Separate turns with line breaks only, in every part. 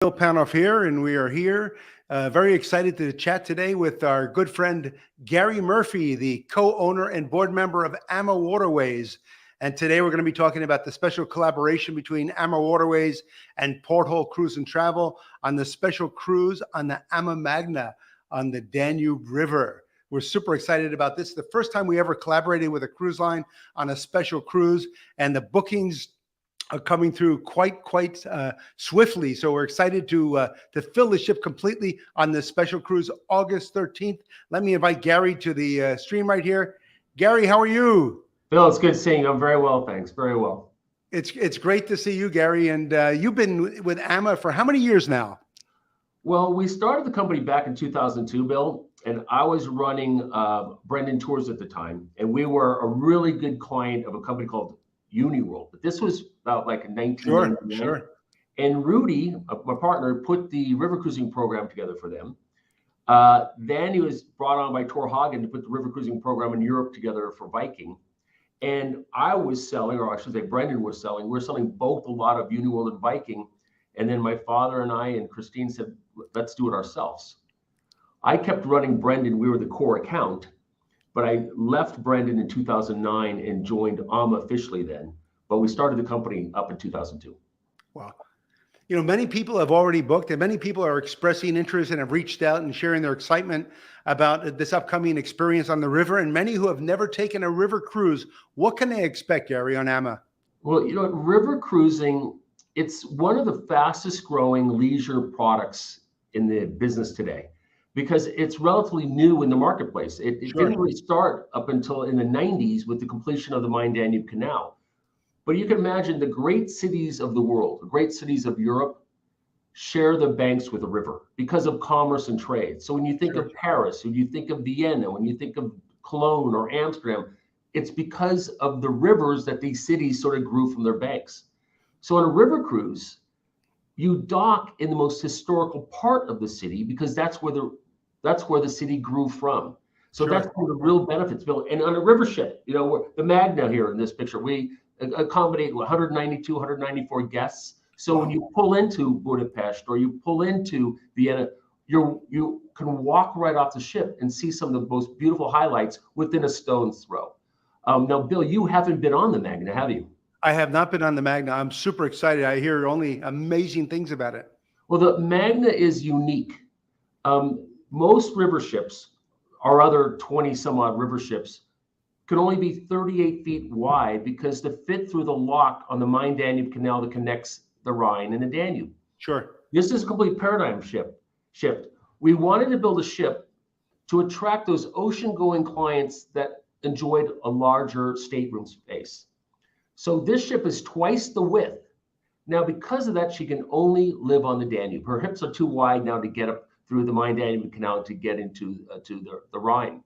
Bill Panoff here, and we are here very excited to chat today with our good friend Gary Murphy, the co-owner and board member of AmaWaterways. And today we're going to be talking about the special collaboration between AmaWaterways and Porthole Cruise and Travel on the special cruise on the Ama Magna on the Danube River. We're super excited about this. The first time we ever collaborated with a cruise line on a special cruise, and the bookings are coming through quite swiftly. So we're excited to fill the ship completely on this special cruise, August 13th. Let me invite Gary to the stream right here. Gary, how are you?
Bill, it's good seeing you. I'm very well, thanks. Very well.
It's great to see you, Gary. And you've been with AMA for how many years now?
Well, we started the company back in 2002, Bill, and I was running Brendan Tours at the time. And we were a really good client of a company called UniWorld, but this was about like 1999.
Sure.
And Rudy, my partner, put the river cruising program together for them. Then he was brought on by Tor Hagen to put the river cruising program in Europe together for Viking. And I was selling, or I should say Brendan was selling, we were selling both a lot of UniWorld and Viking. And then my father and I and Christine said, let's do it ourselves. I kept running Brendan, we were the core account. But I left Brendan in 2009 and joined AMA officially then. But we started the company up in 2002.
Wow. You know, many people have already booked, and many people are expressing interest and have reached out and sharing their excitement about this upcoming experience on the river. And many who have never taken a river cruise, what can they expect, Gary, on AMA?
Well, you know, river cruising, it's one of the fastest growing leisure products in the business today, because it's relatively new in the marketplace. It didn't really start up until in the 90s with the completion of the Main-Danube Canal. But you can imagine the great cities of the world, the great cities of Europe, share the banks with a river because of commerce and trade. So when you think of Paris, when you think of Vienna, when you think of Cologne or Amsterdam, it's because of the rivers that these cities sort of grew from their banks. So on a river cruise, you dock in the most historical part of the city because that's where the city grew from. So that's one of the real benefits, Bill. And on a river ship, you know, the Magna here in this picture, we accommodate 192, 194 guests. So when you pull into Budapest or you pull into Vienna, you can walk right off the ship and see some of the most beautiful highlights within a stone's throw. Now, Bill, you haven't been on the Magna, have you?
I have not been on the Magna. I'm super excited. I hear only amazing things about it.
Well, the Magna is unique. Most river ships, our other 20 some odd river ships, can only be 38 feet wide because to fit through the lock on the Main-Danube Canal that connects the Rhine and the Danube.
Sure.
This is a complete paradigm shift. We wanted to build a ship to attract those ocean-going clients that enjoyed a larger stateroom space. So this ship is twice the width. Now, because of that, she can only live on the Danube. Her hips are too wide now to get up through the Main-Danube Canal to get into the Rhine.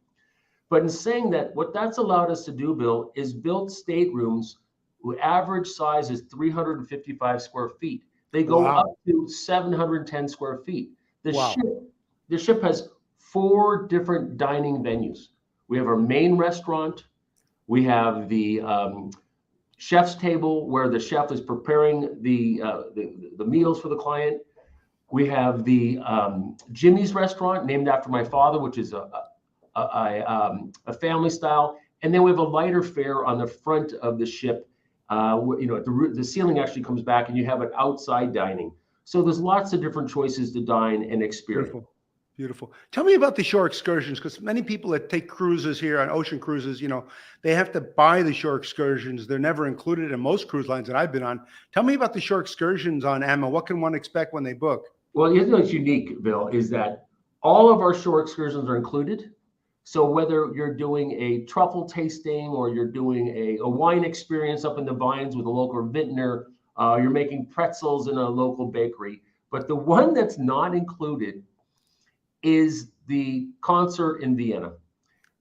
But in saying that, what that's allowed us to do, Bill, is build staterooms whose average size is 355 square feet. They go up to 710 square feet. The ship has 4 different dining venues. We have our main restaurant. We have the chef's table where the chef is preparing the meals for the client. We have the Jimmy's restaurant, named after my father, which is a family style. And then we have a lighter fare on the front of the ship. You know, the ceiling actually comes back and you have an outside dining. So there's lots of different choices to dine and experience.
Beautiful. Tell me about the shore excursions, because many people that take cruises here on ocean cruises, you know, they have to buy the shore excursions. They're never included in most cruise lines that I've been on. Tell me about the shore excursions on AMA. What can one expect when they book?
Well, you know what's unique, Bill, is that all of our shore excursions are included. So whether you're doing a truffle tasting or you're doing a wine experience up in the vines with a local vintner, you're making pretzels in a local bakery. But the one that's not included is the concert in Vienna.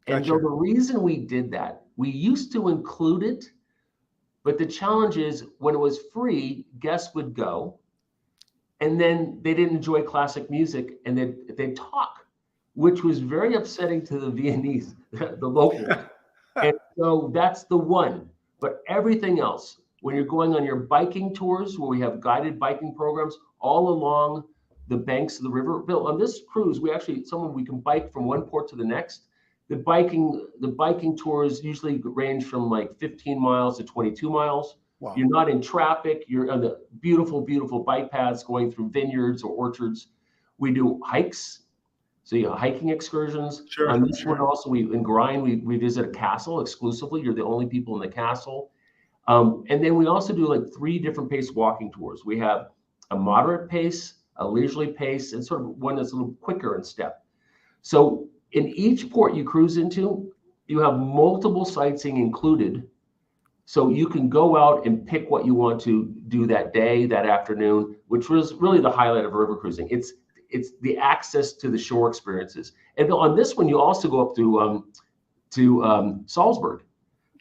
And so the reason we did that, we used to include it, but the challenge is when it was free, guests would go and then they didn't enjoy classic music and they'd talk, which was very upsetting to the Viennese, the locals. And so that's the one. But everything else, when you're going on your biking tours, where we have guided biking programs all along the banks of the river. Bill, on this cruise, we can bike from one port to the next. The biking tours usually range from like 15 miles to 22 miles.
Wow.
You're not in traffic. You're on the beautiful, beautiful bike paths going through vineyards or orchards. We do hikes. So you have hiking excursions.
Sure,
On this
sure.
one also, in Grind, we visit a castle exclusively. You're the only people in the castle. And then we also do like 3 different pace walking tours. We have a moderate pace, a leisurely pace, and sort of one that's a little quicker in step. So in each port you cruise into, you have multiple sightseeing included. So you can go out and pick what you want to do that day, that afternoon, which was really the highlight of river cruising. It's the access to the shore experiences. And on this one, you also go up to Salzburg.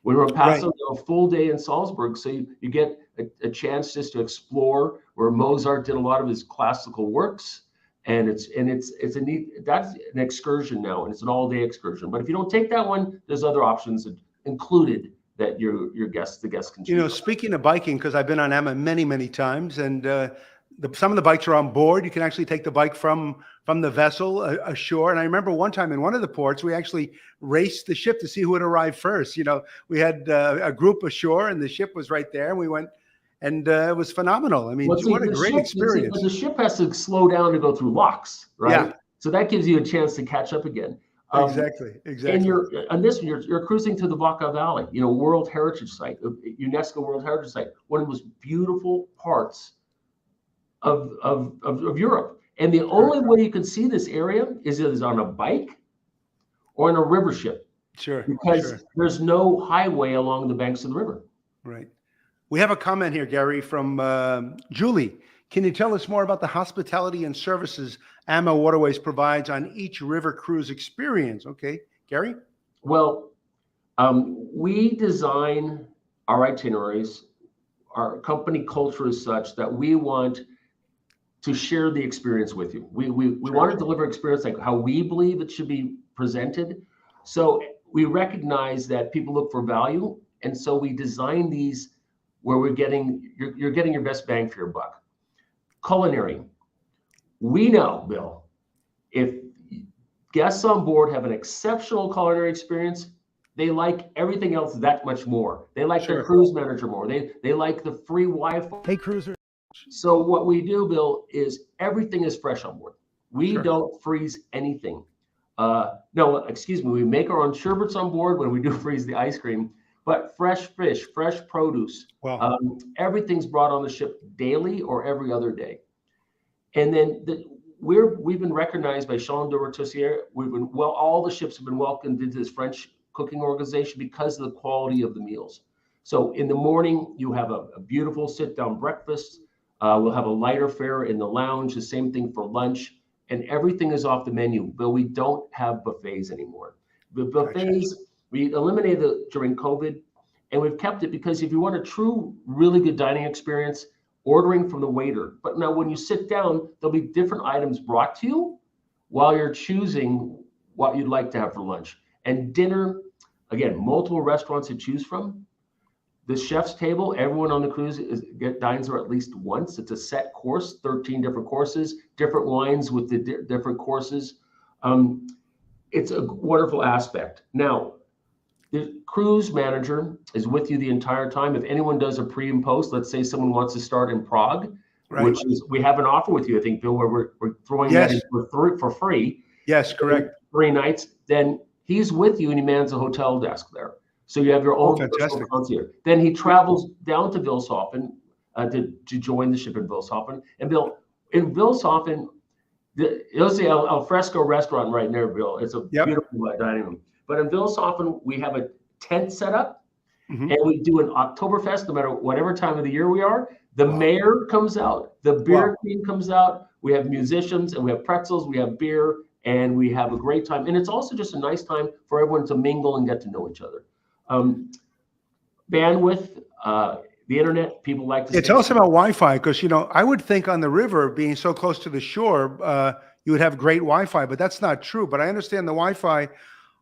When we're in Paso,
Right.
a full day in Salzburg, so you get a chance just to explore where Mozart did a lot of his classical works, and it's a neat, that's an excursion now, and it's an all-day excursion. But if you don't take that one, there's other options included that the guests can choose.
You know, speaking of biking, because I've been on Ama many times, and some of the bikes are on board. You can actually take the bike from the vessel ashore. And I remember one time in one of the ports, we actually raced the ship to see who would arrive first. You know, we had a group ashore, and the ship was right there, and we went, and it was phenomenal. I mean, what a great experience.
The ship has to slow down to go through locks, right?
Yeah.
So that gives you a chance to catch up again.
Exactly.
And you're cruising to the Vaca Valley, you know, World Heritage Site, UNESCO World Heritage Site, one of the most beautiful parts of Europe. And the only way you can see this area is on a bike or on a river ship.
Sure.
Because there's no highway along the banks of the river.
Right. We have a comment here, Gary, from Julie. Can you tell us more about the hospitality and services AmaWaterways provides on each river cruise experience? Okay, Gary?
Well, we design our itineraries. Our company culture is such that we want to share the experience with you. We want to deliver experience like how we believe it should be presented. So we recognize that people look for value, and so we design these where you're getting your best bang for your buck. Culinary. We know, Bill, if guests on board have an exceptional culinary experience, they like everything else that much more. They like their cruise manager more. They like the free Wi-Fi.
Hey, cruiser.
So what we do, Bill, is everything is fresh on board. We don't freeze anything. No, excuse me. We make our own sherbets on board when we do freeze the ice cream. But fresh fish, fresh produce,
Wow.
Everything's brought on the ship daily or every other day. And then we've been recognized by Jean de Rotossier. All the ships have been welcomed into this French cooking organization because of the quality of the meals. So in the morning, you have a beautiful sit-down breakfast. We'll have a lighter fare in the lounge, the same thing for lunch, and everything is off the menu. But we don't have buffets anymore. The buffets, we eliminated it during COVID, and we've kept it because if you want a true, really good dining experience, ordering from the waiter. But now when you sit down, there'll be different items brought to you while you're choosing what you'd like to have for lunch. And dinner, again, multiple restaurants to choose from. The chef's table, everyone on the cruise dines there at least once. It's a set course, 13 different courses, different wines with the different courses. It's a wonderful aspect. Now, the cruise manager is with you the entire time. If anyone does a pre and post, let's say someone wants to start in Prague, which is, we have an offer with you, I think, Bill, where we're throwing that in for free.
Yes, correct.
3 nights. Then he's with you and he mans a hotel desk there. So you have your own personal concierge. Then he travels down to Wilshafen to join the ship in Wilshafen. And Bill, in Wilshafen, you'll see Al Fresco restaurant right there, Bill. It's a beautiful dining room. But in Wilshafen, we have a tent set up, and we do an Oktoberfest, no matter whatever time of the year we are. The mayor comes out, the beer queen comes out. We have musicians, and we have pretzels, we have beer, and we have a great time. And it's also just a nice time for everyone to mingle and get to know each other. Bandwidth, the internet, people like to.
Tell us about Wi-Fi, because I would think on the river, being so close to the shore, you would have great Wi-Fi, but that's not true. But I understand the Wi-Fi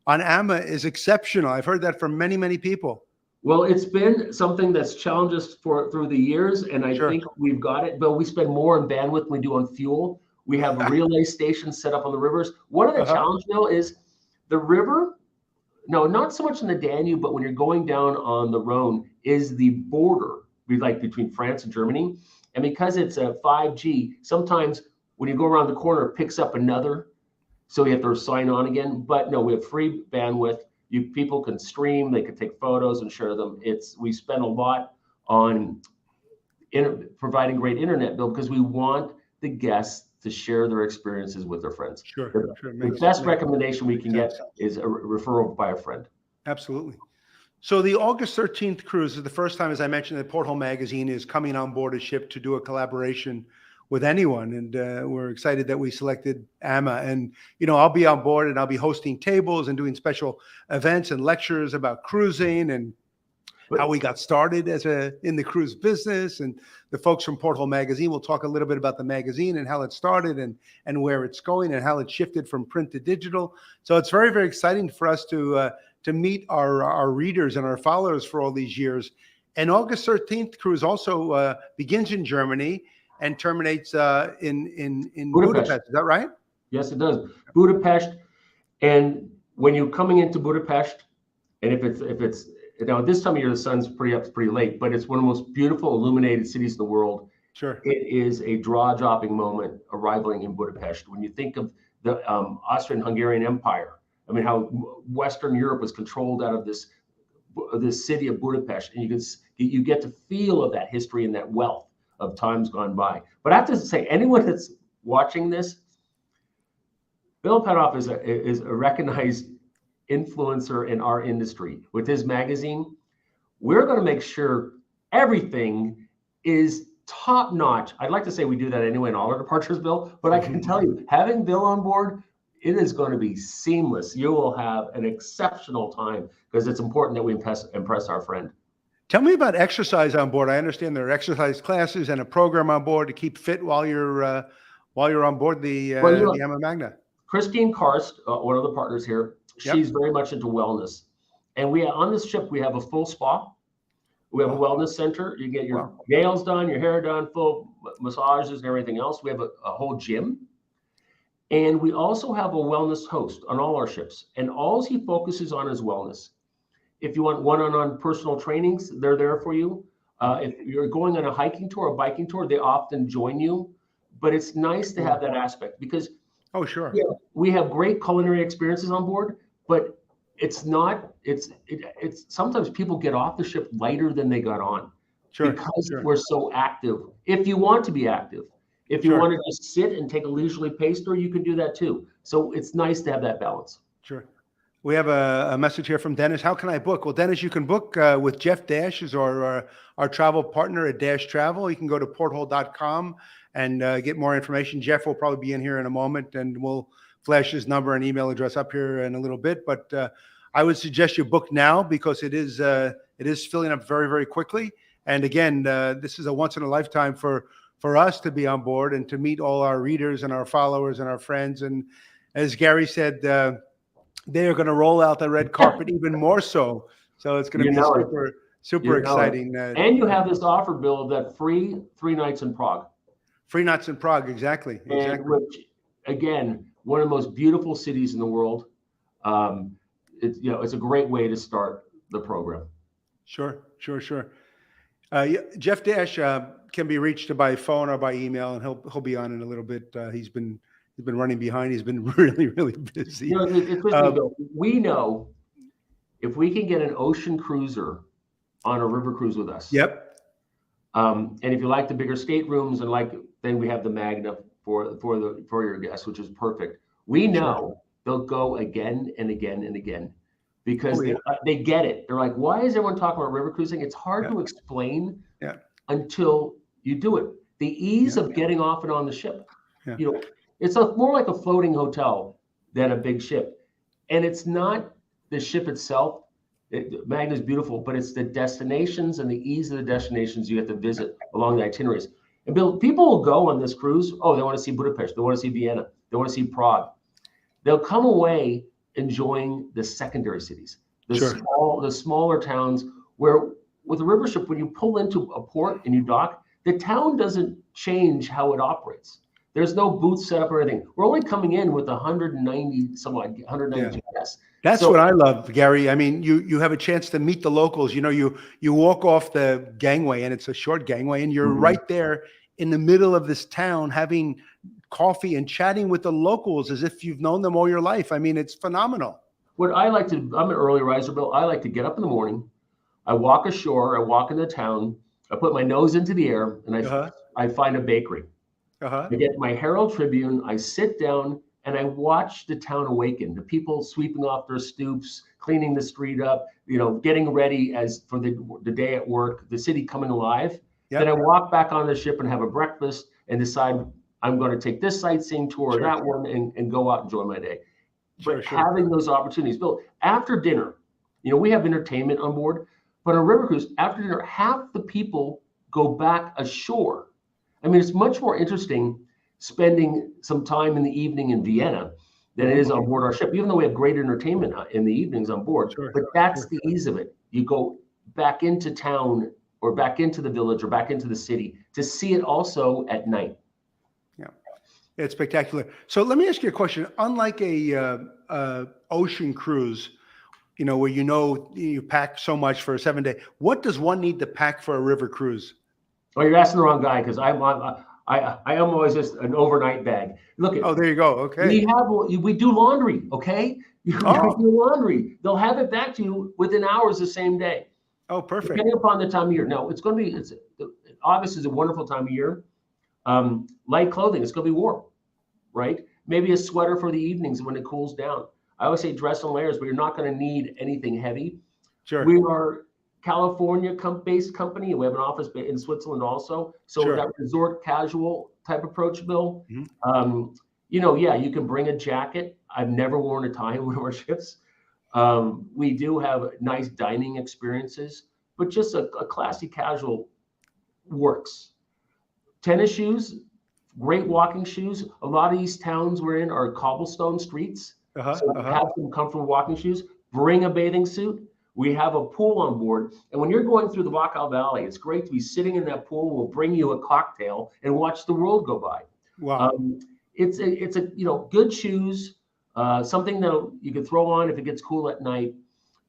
on AMA is exceptional. I've heard that from many people.
Well, it's been something that's challenged us through the years, and I
Sure.
think we've got it. But we spend more on bandwidth than we do on fuel. We have relay stations set up on the rivers. One of the
Uh-huh.
challenges, though, is the river. No, not so much in the Danube, but when you're going down on the Rhone, is the border between France and Germany. And because it's a 5G, sometimes when you go around the corner, it picks up another, so you have to sign on again. But no, we have free bandwidth. People can stream, they can take photos and share them. We spend a lot on providing great internet bill because we want the guests to share their experiences with their friends.
Sure. Sure.
The best recommendation we can get is a referral by a friend.
Absolutely. So the August 13th cruise is the first time, as I mentioned, that Porthole magazine is coming on board a ship to do a collaboration with anyone. And we're excited that we selected AMA. And, I'll be on board and I'll be hosting tables and doing special events and lectures about cruising and how we got started in the cruise business. And the folks from Porthole magazine will talk a little bit about the magazine and how it started and where it's going and how it shifted from print to digital. So it's very, very exciting for us to meet our readers and our followers for all these years. And August 13th cruise also begins in Germany and terminates in Budapest. Is that right?
Yes, it does. Budapest. And when you're coming into Budapest, and if it's now this time of year, the sun's pretty late, but it's one of the most beautiful illuminated cities in the world.
Sure.
It is a jaw-dropping moment arriving in Budapest. When you think of the Austrian-Hungarian Empire, I mean, how Western Europe was controlled out of this city of Budapest, and you get to feel of that history and that wealth of times gone by. But I have to say, anyone that's watching this, Bill Panoff is a recognized influencer in our industry. With his magazine, we're going to make sure everything is top notch. I'd like to say we do that anyway in all our departures, Bill, but I can tell you, having Bill on board, it is going to be seamless. You will have an exceptional time because it's important that we impress our friend.
Tell me about exercise on board. I understand there are exercise classes and a program on board to keep fit while you're on board the AMA Magna.
Christine Karst, one of the partners here, she's very much into wellness. And on this ship, we have a full spa. We have a wellness center. You get your nails done, your hair done, full massages and everything else. We have a whole gym. And we also have a wellness host on all our ships. And all he focuses on is wellness. If you want one-on-one personal trainings, they're there for you. If you're going on a hiking tour or biking tour, they often join you. But it's nice to have that aspect because we have great culinary experiences on board, but it's sometimes people get off the ship lighter than they got on because we're so active. If you want to be active, if you want to just sit and take a leisurely pace through, you can do that too. So it's nice to have that balance.
Sure. We have a message here from Dennis. How can I book? Well, Dennis, you can book with Jeff Dash, who's our travel partner at Dash Travel. You can go to porthole.com and get more information. Jeff will probably be in here in a moment, and we'll flash his number and email address up here in a little bit. But I would suggest you book now because it is filling up very, very quickly. And again, this is a once in a lifetime for us to be on board and to meet all our readers and our followers and our friends. And as Gary said, they are going to roll out the red carpet even more so. So it's going to be super exciting.
And you have this offer, Bill, of that free 3 nights in Prague.
3 nights in Prague, exactly.
Which, again, one of the most beautiful cities in the world. It's a great way to start the program. Sure.
Jeff Dash can be reached by phone or by email, and he'll be on in a little bit. He's been running behind. He's been really, really busy.
We know if we can get an ocean cruiser on a river cruise with us. And if you like the bigger staterooms then we have the Magna for your guests, which is perfect. We know they'll go again and again and again because they get it. They're like, why is everyone talking about river cruising? It's hard to explain until you do it. The ease of getting off and on the ship. It's more like a floating hotel than a big ship. And it's not the ship itself. Magna is beautiful, but it's the destinations and the ease of the destinations you have to visit along the itineraries. And Bill, people will go on this cruise. Oh, they want to see Budapest. They want to see Vienna. They want to see Prague. They'll come away enjoying the secondary cities, the smaller towns Where with a river ship, when you pull into a port and you dock, the town doesn't change how it operates. There's no booth set up or anything. We're only coming in with 190 some odd, 190 guests.
That's
So
what I love, Gary. I mean, you have a chance to meet the locals. You know, you walk off the gangway, and it's a short gangway, and you're right there in the middle of this town having coffee and chatting with the locals as if you've known them all your life. I mean, it's phenomenal.
what I like to, I'm an early riser, Bill. I like to get up in the morning. I walk ashore. I walk into town. I put my nose into the air, and I find a bakery. I get my Herald Tribune. I sit down and I watch the town awaken. The people sweeping off their stoops, cleaning the street up, getting ready as for the day at work. The city coming alive. Then I walk back on the ship and have a breakfast and decide I'm going to take this sightseeing tour or that one and go out and enjoy my day. But having those opportunities, Bill, after dinner, we have entertainment on board, but on a river cruise, after dinner, half the people go back ashore. I mean, it's much more interesting spending some time in the evening in Vienna than it is on board our ship, even though we have great entertainment in the evenings on board. But that's the ease of it. You go back into town or back into the village or back into the city to see it also at night.
Yeah, it's spectacular. So let me ask you a question. Unlike a ocean cruise, where you pack so much for a 7-day, what does one need to pack for a river cruise?
Oh, you're asking the wrong guy, because I am always just an overnight bag. Look at.
Oh, there you go. Okay.
We do laundry. Okay. You do laundry. They'll have it back to you within hours the same day.
Oh, perfect.
Depending upon the time of year. No, it's going to be. August is a wonderful time of year. Light clothing. It's going to be warm, right? Maybe a sweater for the evenings when it cools down. I always say dress in layers, but you're not going to need anything heavy.
Sure.
We are California-based company. We have an office in Switzerland also. So that resort casual type approach, Bill. You can bring a jacket. I've never worn a tie on one of our ships. We do have nice dining experiences, but just a classy casual works. Tennis shoes, great walking shoes. A lot of these towns we're in are cobblestone streets. So have some comfortable walking shoes. Bring a bathing suit. We have a pool on board, and when you're going through the Baikal Valley, it's great to be sitting in that pool. We'll bring you a cocktail and watch the world go by.
Wow!
It's a good shoes, something that you can throw on if it gets cool at night.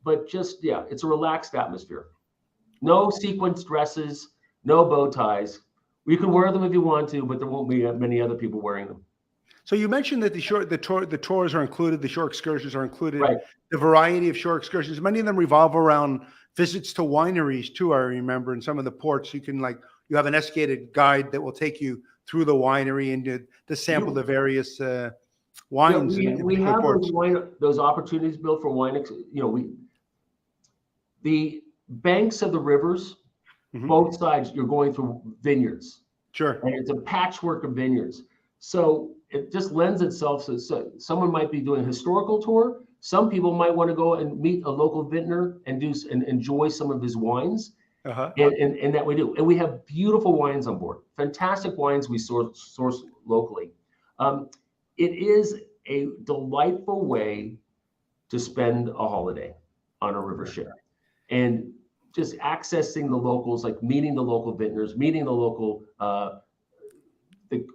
But it's a relaxed atmosphere. No sequins dresses, no bow ties. You can wear them if you want to, but there won't be many other people wearing them.
So you mentioned that the tours are included, the shore excursions are included, the variety of shore excursions. Many of them revolve around visits to wineries too. I remember in some of the ports, you have an escorted guide that will take you through the winery and to sample the various wines.
We have those opportunities built for wine. The banks of the rivers, both sides, you're going through vineyards.
Sure.
And it's a patchwork of vineyards. So it just lends itself to, so someone might be doing a historical tour. Some people might want to go and meet a local vintner and enjoy some of his wines. And that we do. And we have beautiful wines on board, fantastic wines we source locally. It is a delightful way to spend a holiday on a river ship. And just accessing the locals, like meeting the local vintners, meeting the local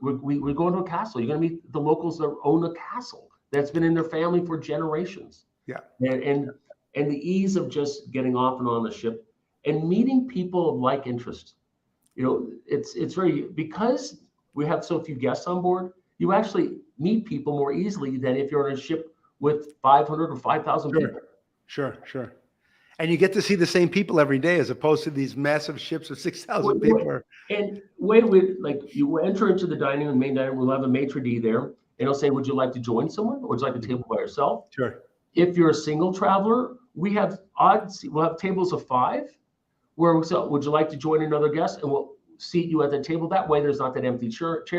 we're going to a castle. You're going to meet the locals that own a castle that's been in their family for generations.
Yeah.
And the ease of just getting off and on the ship and meeting people of like interest. It's very, because we have so few guests on board, you actually meet people more easily than if you're on a ship with 500 or 5,000 people.
Sure. And you get to see the same people every day, as opposed to these massive ships of 6,000 people.
And you enter into the dining room, main dining room, we'll have a maitre d' there, and he'll say, would you like to join someone, or would you like a table by yourself?
Sure.
If you're a single traveler, we'll have tables of 5, where would you like to join another guest, and we'll seat you at the table. That way there's not that empty chair. If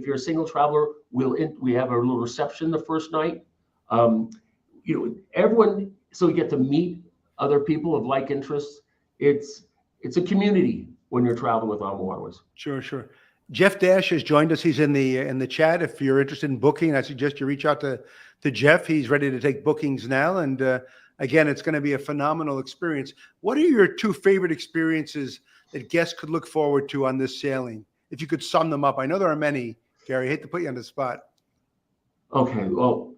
you're a single traveler, we have a little reception the first night. Everyone. So we get to meet other people of like interests. It's a community when you're traveling with AmaWaterways.
Sure. Jeff Dash has joined us. He's in the chat. If you're interested in booking, I suggest you reach out to Jeff. He's ready to take bookings now. And Again, it's going to be a phenomenal experience. What are your two favorite experiences that guests could look forward to on this sailing? If you could sum them up. I know there are many, Gary. I hate to put you on the spot.
Okay, well,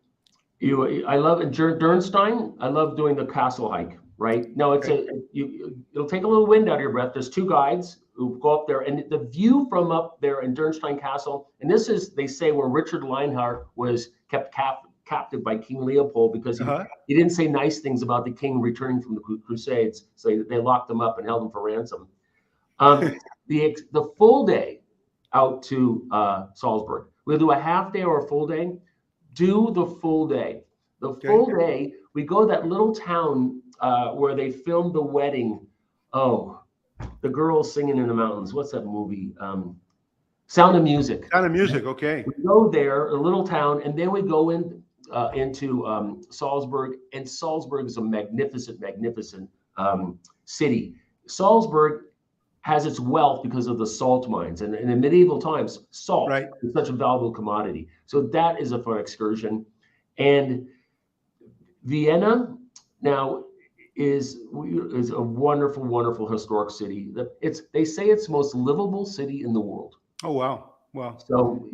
I love in Dernstein. I love doing the castle hike. Right now, it'll take a little wind out of your breath. There's two guides who go up there, and the view from up there in Dernstein Castle, and this is, they say, where Richard Lionheart was kept captive by King Leopold because he didn't say nice things about the king returning from the Crusades, so they locked him up and held him for ransom. The full day out to Salzburg. We'll do a half day or a full day. Do the full day. The full day, we go to that little town where they filmed the wedding. Oh, the girls singing in the mountains. What's that movie? Sound of Music.
Sound of Music. Okay.
We go there, a little town, and then we go into Salzburg. And Salzburg is a magnificent, magnificent city. Salzburg has its wealth because of the salt mines, and in medieval times, salt is such a valuable commodity. So that is a fun excursion. And Vienna now is a wonderful, wonderful historic city. They say it's the most livable city in the world.
Oh, wow. Wow.
So,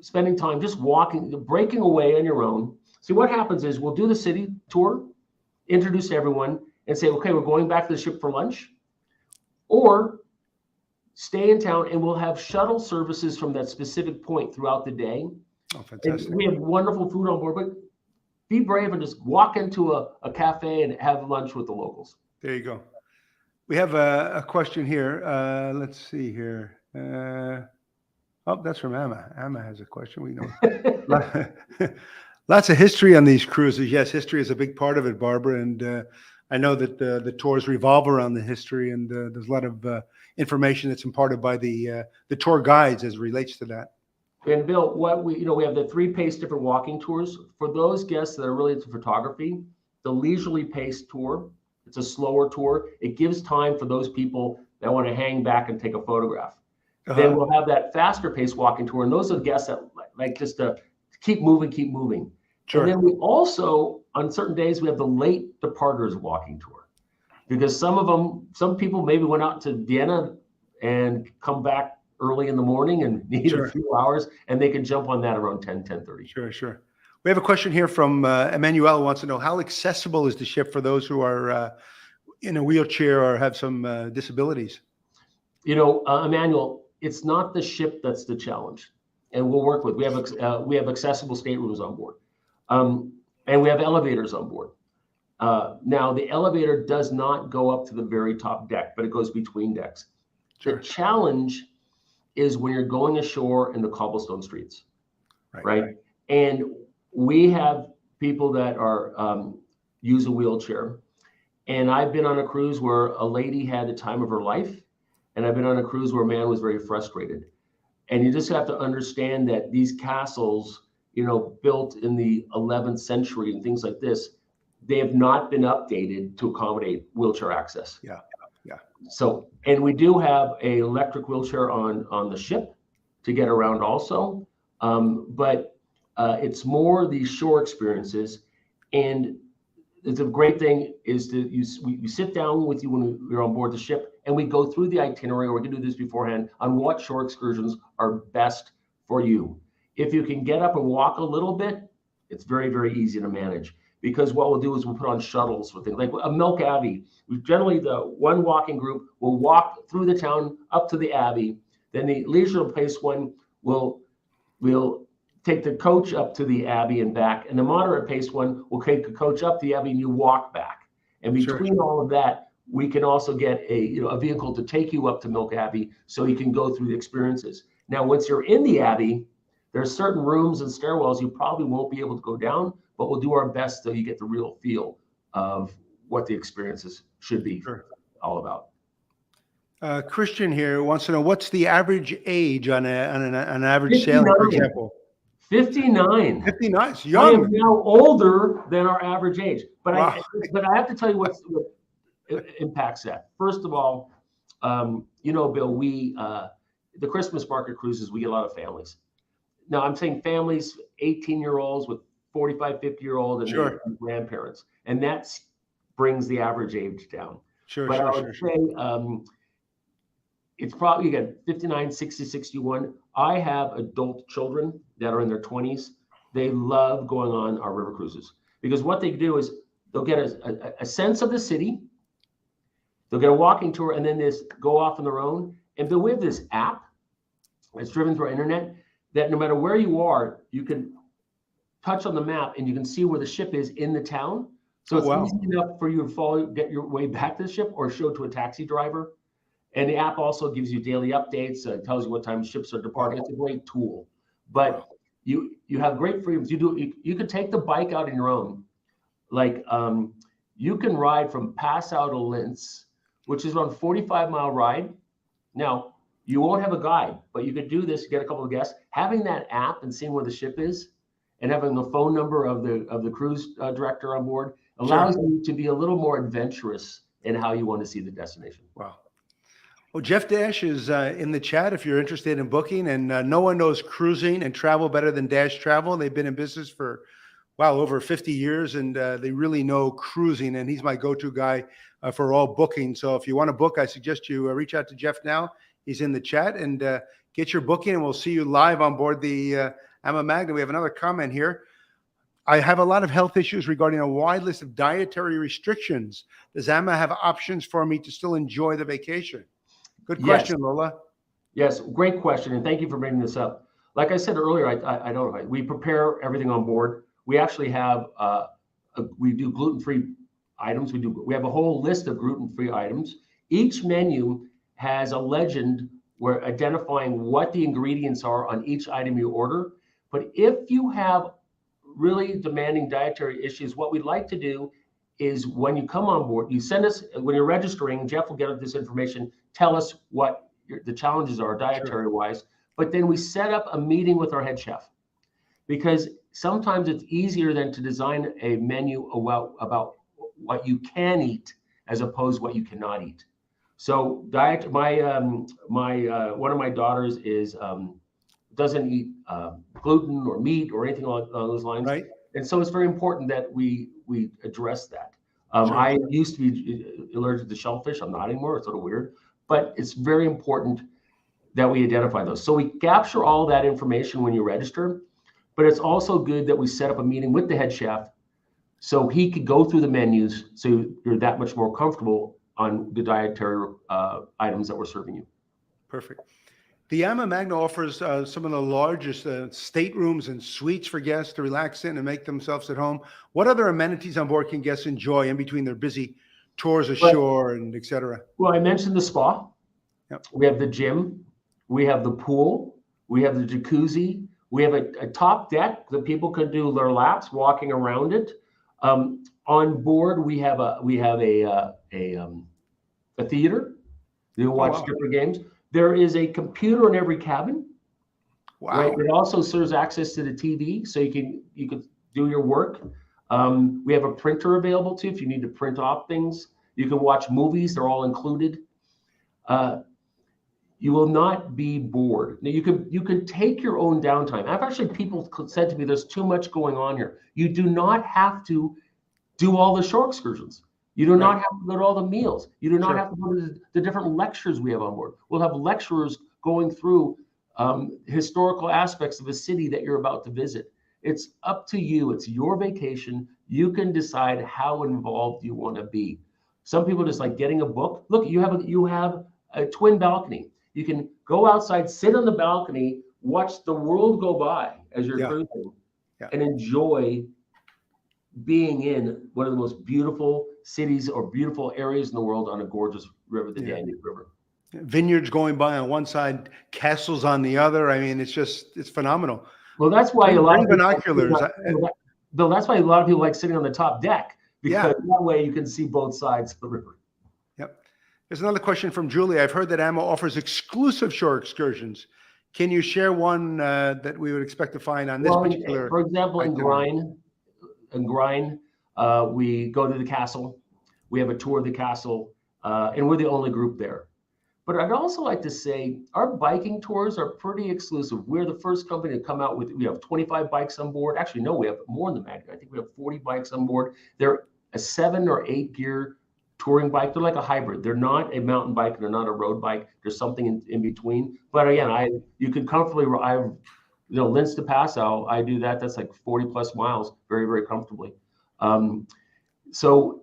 spending time just walking, breaking away on your own. See, what happens is we'll do the city tour, introduce everyone, and say, okay, we're going back to the ship for lunch, or stay in town, and we'll have shuttle services from that specific point throughout the day.
Oh, fantastic.
And we have wonderful food on board, but be brave and just walk into a cafe and have lunch with the locals.
There you go. We have a question here. Let's see here. Oh, that's from Amma. Amma has a question. We know. Lots of history on these cruises. Yes, history is a big part of it, Barbara. And I know that the tours revolve around the history, and there's a lot of information that's imparted by the tour guides as it relates to that.
And Bill, we have the 3-pace different walking tours. For those guests that are really into photography, the leisurely paced tour, it's a slower tour. It gives time for those people that want to hang back and take a photograph. Then we'll have that faster paced walking tour. And those are the guests that like just to keep moving. Sure. And then we also, on certain days, we have the late departers walking tour. Because some people maybe went out to Vienna and come back early in the morning and need a few hours, and they can jump on that around 10:30.
Sure. We have a question here from Emmanuel, who wants to know, how accessible is the ship for those who are in a wheelchair or have some disabilities?
Emmanuel, it's not the ship that's the challenge, and we'll work with. We have accessible staterooms on board, and we have elevators on board. Now, the elevator does not go up to the very top deck, but it goes between decks. The challenge is when you're going ashore in the cobblestone streets, right? And we have people that are use a wheelchair. And I've been on a cruise where a lady had the time of her life, and I've been on a cruise where a man was very frustrated. And you just have to understand that these castles, built in the 11th century and things like this, they have not been updated to accommodate wheelchair access.
Yeah.
So, and we do have an electric wheelchair on the ship to get around also, but it's more the shore experiences. And it's a great thing is we sit down with you when we're on board the ship, and we go through the itinerary, or we can do this beforehand, on what shore excursions are best for you. If you can get up and walk a little bit, it's very, very easy to manage. Because what we'll do is we'll put on shuttles for things like a Milk Abbey. Generally, the one walking group will walk through the town up to the Abbey. Then the leisurely pace one will take the coach up to the Abbey and back. And the moderate pace one will take the coach up the Abbey and you walk back. And between all of that, we can also get a vehicle to take you up to Milk Abbey so you can go through the experiences. Now, once you're in the Abbey, there are certain rooms and stairwells you probably won't be able to go down, but we'll do our best so you get the real feel of what the experiences should be all about.
Christian here wants to know, what's the average age on an average sailing, for example?
59.
59, it's young.
I am now older than our average age, but I have to tell you what impacts that. First of all, Bill, the Christmas market cruises, we get a lot of families. Now, I'm saying families, 18-year-olds with 45, 50-year-old and
Sure.
the grandparents. And that brings the average age down.
Sure,
But
sure,
I would
sure,
say it's probably, again, 59, 60, 61. I have adult children that are in their 20s. They love going on our river cruises because what they do is they'll get a sense of the city. They'll get a walking tour and then go off on their own. And then we have this app that's driven through our internet that no matter where you are, you can touch on the map and you can see where the ship is in the town. So it's easy enough for you to get your way back to the ship or show to a taxi driver. And the app also gives you daily updates, tells you what time ships are departing. It's a great tool. But you have great freedoms. You could take the bike out on your own. Like you can ride from Passau to Linz, which is around a 45-mile ride. Now, you won't have a guide, but you could do this, get a couple of guests. Having that app and seeing where the ship is and having the phone number of the cruise director on board allows you to be a little more adventurous in how you want to see the destination.
Wow. Well, Jeff Dash is in the chat if you're interested in booking, and no one knows cruising and travel better than Dash Travel. They've been in business for, wow, over 50 years, and they really know cruising, and he's my go-to guy for all booking. So if you want to book, I suggest you reach out to Jeff now. He's in the chat, and get your booking, and we'll see you live on board the AMA Magna. We have another comment here. I have a lot of health issues regarding a wide list of dietary restrictions. Does AMA have options for me to still enjoy the vacation? Good question, Lola.
Yes, great question, and thank you for bringing this up. Like I said earlier, I don't know. We prepare everything on board. We actually have we do gluten-free items. We have a whole list of gluten-free items. Each menu has a legend where identifying what the ingredients are on each item you order. But if you have really demanding dietary issues, what we'd like to do is when you come on board, you send us, when you're registering, Jeff will get this information, tell us what the challenges are dietary wise, but then we set up a meeting with our head chef because sometimes it's easier than to design a menu about what you can eat as opposed to what you cannot eat. So one of my daughters doesn't eat gluten or meat or anything along those lines.
Right.
And so it's very important that we address that. I used to be allergic to shellfish. I'm not anymore. It's sort of weird, but it's very important that we identify those. So we capture all that information when you register, but it's also good that we set up a meeting with the head chef so he could go through the menus so you're that much more comfortable on the dietary items that we're serving you.
Perfect. The AMA Magna offers some of the largest staterooms and suites for guests to relax in and make themselves at home. What other amenities on board can guests enjoy in between their busy tours ashore and et cetera?
Well, I mentioned the spa.
Yep.
We have the gym. We have the pool. We have the jacuzzi. We have a top deck that people can do their laps walking around it. On board, we have a theater. You watch different games. There is a computer in every cabin.
Wow.
Right? It also serves access to the TV, so you can do your work. We have a printer available too if you need to print off things. You can watch movies; they're all included. You will not be bored. Now, you can take your own downtime. I've actually people said to me, "There's too much going on here." You do not have to do all the shore excursions. You do not have to go to all the meals. You do not have to go to the different lectures we have on board. We'll have lecturers going through historical aspects of a city that you're about to visit. It's up to you. It's your vacation. You can decide how involved you want to be. Some people just like getting a book. Look, you have a twin balcony. You can go outside, sit on the balcony, watch the world go by as you're cruising, and enjoy being in one of the most beautiful cities or beautiful areas in the world on a gorgeous river, the Danube River.
Vineyards going by on one side, castles on the other. I mean, it's phenomenal.
Well, that's why a lot of
binoculars.
Bill, that's why a lot of people like sitting on the top deck because that way you can see both sides of the river.
Yep. There's another question from Julie. I've heard that AMA offers exclusive shore excursions. Can you share one that we would expect to find on this particular?
For example, in Grine, we go to the castle. We have a tour of the castle, and we're the only group there. But I'd also like to say our biking tours are pretty exclusive. We're the first company to come out with, we have 25 bikes on board. Actually, no, we have more than that. I think we have 40 bikes on board. They're a 7 or 8 gear touring bike. They're like a hybrid. They're not a mountain bike. They're not a road bike. There's something in between. But again, you could comfortably, Linz to Passau, I do that. That's like 40 plus miles, very, very comfortably. So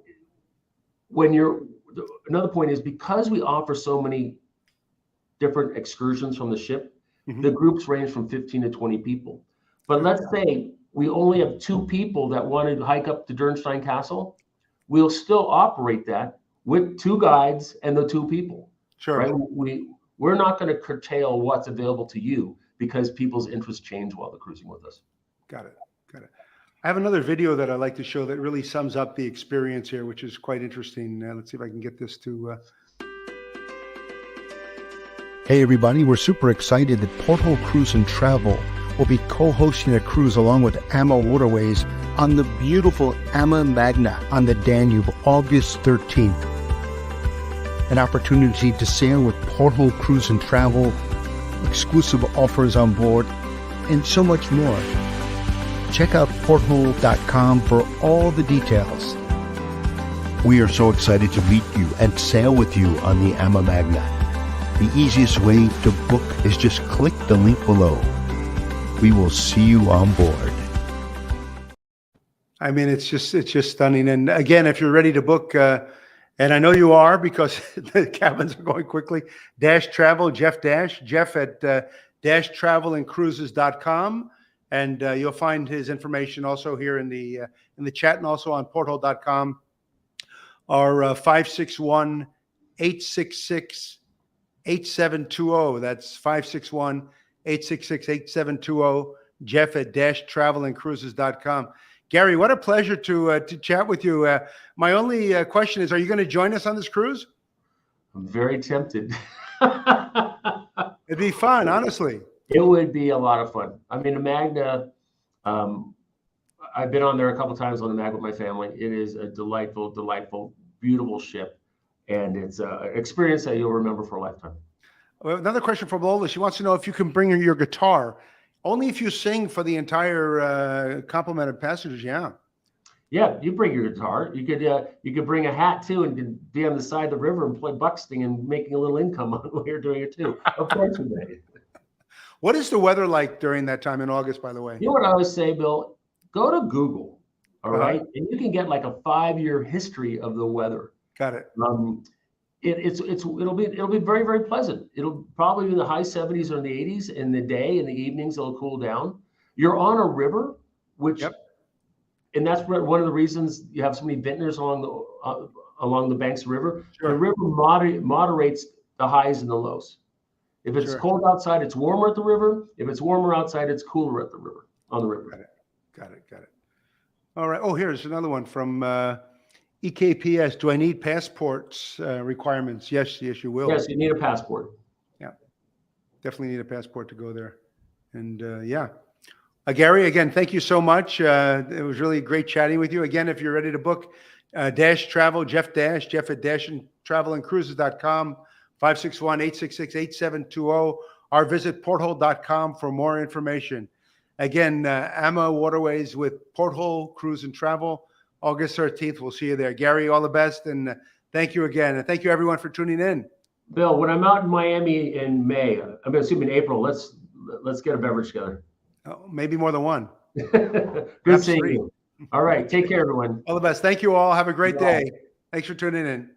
another point is, because we offer so many different excursions from the ship, the groups range from 15 to 20 people. But let's say we only have 2 people that want to hike up to Dürnstein Castle. We'll still operate that with 2 guides and the 2 people.
Sure.
Right? We're not going to curtail what's available to you because people's interests change while they're cruising with us.
Got it. Got it. I have another video that I'd like to show that really sums up the experience here, which is quite interesting. Let's see if I can get this to.
Hey everybody, we're super excited that Porthole Cruise and Travel will be co-hosting a cruise along with AmaWaterways on the beautiful Ama Magna on the Danube, August 13th. An opportunity to sail with Porthole Cruise and Travel, exclusive offers on board, and so much more. Check out porthole.com for all the details. We are so excited to meet you and sail with you on the Ama Magna. The easiest way to book is just click the link below. We will see you on board.
I mean, it's just stunning. And again, if you're ready to book, and I know you are because the cabins are going quickly, Dash Travel, Jeff at dashtravelancruises.com. And you'll find his information also here in the chat, and also on porthole.com. Our 561-866-8720. That's 561-866-8720. Jeff at dashtravelancruises.com. Gary, what a pleasure to chat with you. My only question is, are you going to join us on this cruise?
I'm very tempted.
It'd be fun, honestly.
It would be a lot of fun. I mean, the Magna, I've been on there a couple times on the Magna with my family. It is a delightful, delightful, beautiful ship. And it's an experience that you'll remember for a lifetime.
Well, another question from Lola. She wants to know if you can bring her your guitar. Only if you sing for the entire complement of passengers, yeah.
Yeah, you bring your guitar. You could bring a hat too, and could be on the side of the river and play bucksting and making a little income while you're doing it too. Of course we may.
What is the weather like during that time in August, by the way?
You know what I always say, Bill? Go to Google, all right? And you can get like a 5-year history of the weather.
Got it.
It'll be very, very pleasant. It'll probably be in the high 70s or in the 80s in the day. In the evenings, it'll cool down. You're on a river, which, and that's one of the reasons you have so many vintners along the banks of the river. Sure. The river moderates the highs and the lows. If it's cold outside, it's warmer at the river. If it's warmer outside, it's cooler at the river, on the river.
Got it. All right. Oh, here's another one from EKPS. Do I need passports requirements? Yes, you will.
Yes, you need a passport.
Yeah, definitely need a passport to go there. And Gary, again, thank you so much. It was really great chatting with you. Again, if you're ready to book Dash Travel, Jeff at dashtravelancruises.com. 561-866-8720, or visit porthole.com for more information. Again, AmaWaterways with Porthole Cruise and Travel, August 13th. We'll see you there. Gary, all the best, and thank you again. And thank you, everyone, for tuning in.
Bill, when I'm out in Miami in May, I'm assuming April, let's get a beverage together.
Oh, maybe more than one.
Good seeing you. All right. Take care, everyone.
All the best. Thank you all. Have a great day. Thanks for tuning in.